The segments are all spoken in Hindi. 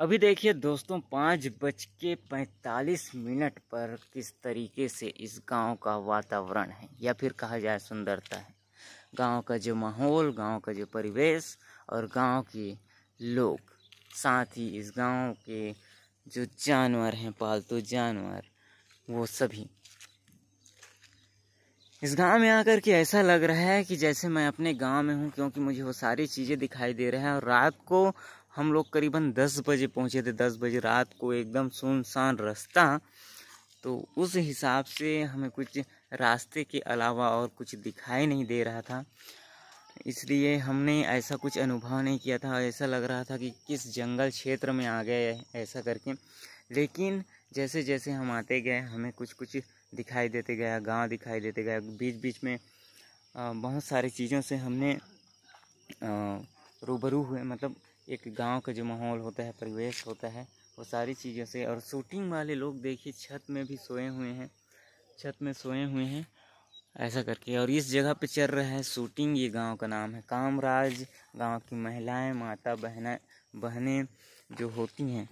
अभी देखिए दोस्तों 5:45 पर किस तरीके से इस गांव का वातावरण है या फिर कहा जाए सुंदरता है। गांव का जो माहौल, गांव का जो परिवेश और गांव के लोग, साथ ही इस गांव के जो जानवर हैं, पालतू जानवर, वो सभी इस गांव में आकर के ऐसा लग रहा है कि जैसे मैं अपने गांव में हूं, क्योंकि मुझे वो सारी चीज़ें दिखाई दे रहा है। और रात को हम लोग करीबन 10 बजे पहुंचे थे। 10 बजे रात को, एकदम सुनसान रास्ता। तो उस हिसाब से हमें कुछ रास्ते के अलावा और कुछ दिखाई नहीं दे रहा था, इसलिए हमने ऐसा कुछ अनुभव नहीं किया था। ऐसा लग रहा था कि किस जंगल क्षेत्र में आ गए ऐसा करके। लेकिन जैसे जैसे हम आते गए हमें कुछ कुछ दिखाई देते गया, गांव दिखाई देते गया। बीच बीच में बहुत सारी चीज़ों से हमने रूबरू हुए, मतलब एक गांव का जो माहौल होता है, परिवेश होता है, वो सारी चीज़ों से। और शूटिंग वाले लोग देखिए छत में भी सोए हुए हैं, छत में सोए हुए हैं ऐसा करके। और इस जगह पे चल रहा है शूटिंग। ये गांव का नाम है कामराज। गांव की महिलाएं, माता बहनें जो होती हैं,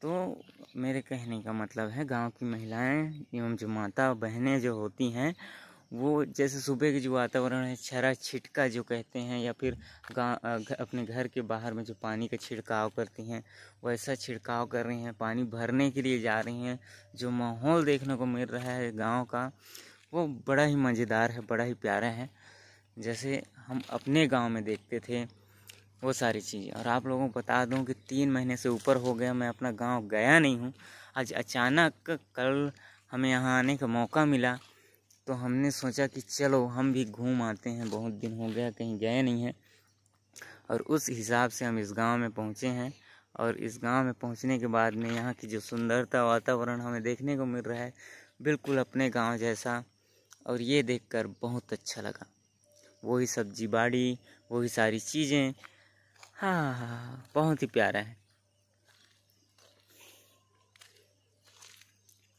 तो मेरे कहने का मतलब है गांव की महिलाएं एवं जो माता बहनें जो होती हैं, वो जैसे सुबह के जो वातावरण है, छरा छिटका जो कहते हैं, या फिर अपने घर के बाहर में जो पानी का छिड़काव करती हैं, वैसा छिड़काव कर रही हैं, पानी भरने के लिए जा रही हैं। जो माहौल देखने को मिल रहा है गांव का, वो बड़ा ही मज़ेदार है, बड़ा ही प्यारा है, जैसे हम अपने गांव में देखते थे वो सारी चीज़ें। और आप लोगों को बता दूं कि 3 महीने से ऊपर हो गया मैं अपना गांव गया नहीं हूं। आज अचानक कल हमें यहाँ आने का मौका मिला, तो हमने सोचा कि चलो हम भी घूम आते हैं, बहुत दिन हो गया कहीं गए नहीं हैं। और उस हिसाब से हम इस गांव में पहुंचे हैं। और इस गांव में पहुंचने के बाद में यहाँ की जो सुंदरता, वातावरण हमें देखने को मिल रहा है, बिल्कुल अपने गांव जैसा। और ये देखकर बहुत अच्छा लगा। वही सब्जी बाड़ी, वही सारी चीज़ें, हाँ, बहुत ही प्यारा है।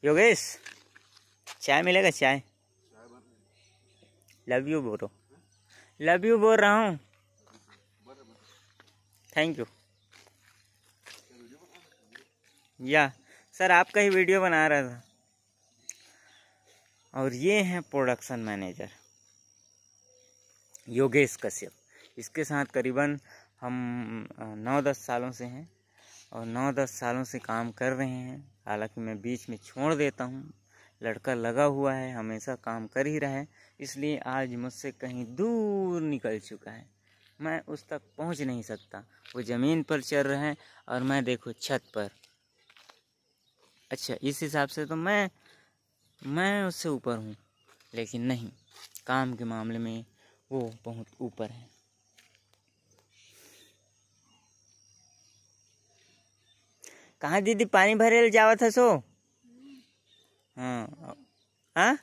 योगेश, चाय मिलेगा? चाय लव यू बोलो, लव यू बोल रहा हूँ। Thank you. या सर, आपका ही वीडियो बना रहा था। और ये हैं प्रोडक्शन मैनेजर योगेश कश्यप। इसके साथ करीबन हम 9-10 सालों से हैं और 9-10 सालों से काम कर रहे हैं। हालांकि मैं बीच में छोड़ देता हूँ, लड़का लगा हुआ है, हमेशा काम कर ही रहा है, इसलिए आज मुझसे कहीं दूर निकल चुका है। मैं उस तक पहुँच नहीं सकता। वो ज़मीन पर चल रहा है और मैं देखो छत पर। अच्छा, इस हिसाब से तो मैं उससे ऊपर हूँ, लेकिन नहीं, काम के मामले में वो बहुत ऊपर है। कहाँ दीदी पानी भरे जावत है सो? हाँ हाँ,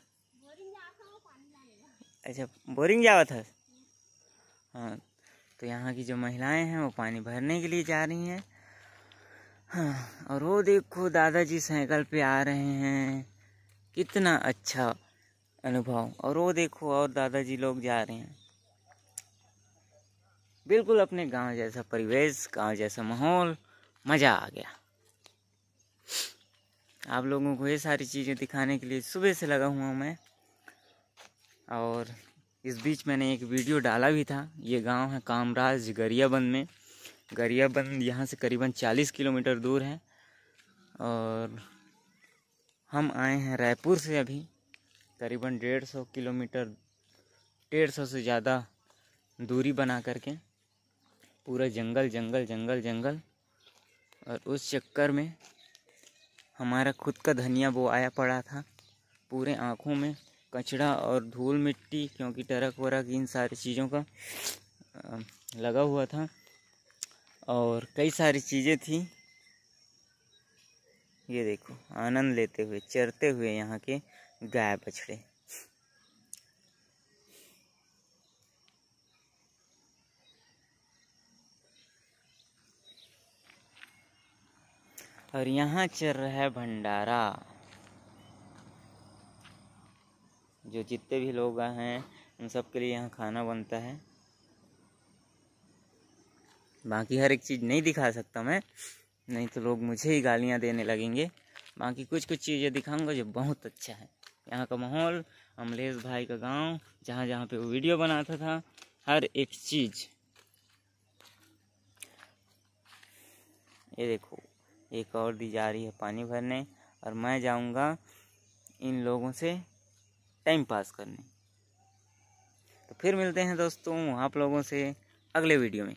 अच्छा, बोरिंग जावत है। हाँ, तो यहाँ की जो महिलाएं हैं वो पानी भरने के लिए जा रही हैं। हाँ, और वो देखो दादाजी साइकिल पे आ रहे हैं, कितना अच्छा अनुभव। और वो देखो और दादाजी लोग जा रहे हैं। बिल्कुल अपने गांव जैसा परिवेश, गांव जैसा माहौल, मज़ा आ गया। आप लोगों को ये सारी चीज़ें दिखाने के लिए सुबह से लगा हुआ हूँ मैं। और इस बीच मैंने एक वीडियो डाला भी था। ये गांव है कामराज, गरियाबंद में। गरियाबंद यहाँ से करीबन 40 किलोमीटर दूर है। और हम आए हैं रायपुर से, अभी करीबन 150 किलोमीटर, 150 से ज़्यादा दूरी बना करके। पूरा जंगल जंगल जंगल जंगल। और उस चक्कर में हमारा खुद का धनिया वो आया पड़ा था, पूरे आँखों में कचड़ा और धूल मिट्टी, क्योंकि ट्रक वरक इन सारी चीज़ों का लगा हुआ था। और कई सारी चीज़ें थी। ये देखो, आनंद लेते हुए, चरते हुए यहाँ के गाय बछड़े। और यहाँ चल रहा है भंडारा। जो जितने भी लोग हैं, उन सब के लिए यहाँ खाना बनता है। बाकी हर एक चीज़ नहीं दिखा सकता मैं, नहीं तो लोग मुझे ही गालियाँ देने लगेंगे। बाकी कुछ कुछ चीज़ें दिखाऊंगा जो बहुत अच्छा है। यहाँ का माहौल, अमलेश भाई का गांव, जहाँ जहाँ पे वो वीडियो बनाता था, हर एक चीज़। ये देखो, एक और दी जा रही है पानी भरने, और मैं जाऊंगा इन लोगों से टाइम पास करने। तो फिर मिलते हैं दोस्तों आप लोगों से अगले वीडियो में।